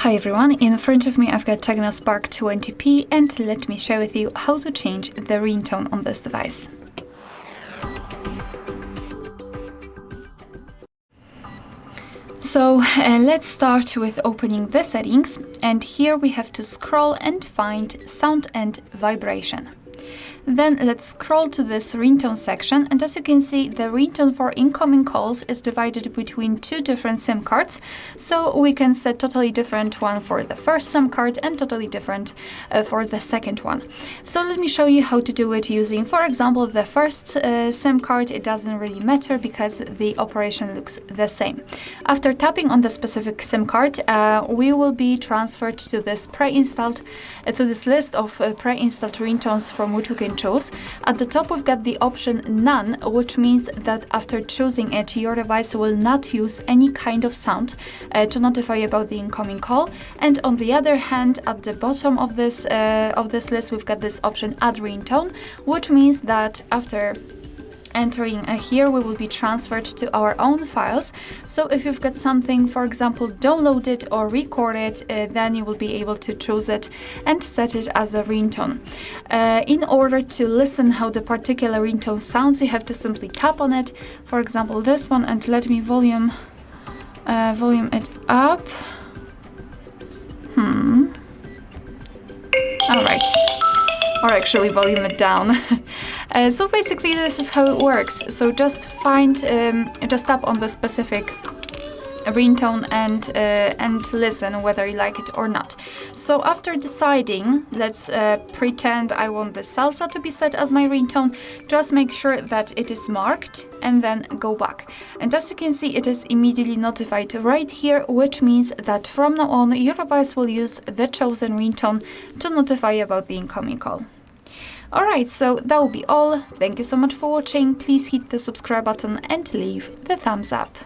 Hi everyone, in front of me I've got TECNO Spark 20p and let me share with you how to change the ringtone on this device. So let's start with opening the settings, and here we have to scroll and find sound and vibration. Then let's scroll to this ringtone section, and as you can see, the ringtone for incoming calls is divided between two different SIM cards, so we can set totally different one for the first SIM card and totally different for the second one. So let me show you how to do it using, for example, the first SIM card. It doesn't really matter because the operation looks the same. After tapping on the specific SIM card, we will be transferred to this list of pre-installed ringtones from which we can choose. At the top we've got the option None, which means that after choosing it, your device will not use any kind of sound to notify about the incoming call. And on the other hand, at the bottom of this list, we've got this option Add Ringtone, which means that after entering here, we will be transferred to our own files. So if you've got something, for example, downloaded or recorded, then you will be able to choose it and set it as a ringtone. In order to listen how the particular ringtone sounds, you have to simply tap on it. For example, this one, and let me volume it up. All right. Or actually volume it down. So basically this is how it works. So just tap on the specific ringtone and listen whether you like it or not. So after deciding, let's pretend I want the salsa to be set as my ringtone, just make sure that it is marked and then go back. And as you can see, it is immediately notified right here, which means that from now on your device will use the chosen ringtone to notify about the incoming call. Alright, so that will be all. Thank you so much for watching. Please hit the subscribe button and leave the thumbs up.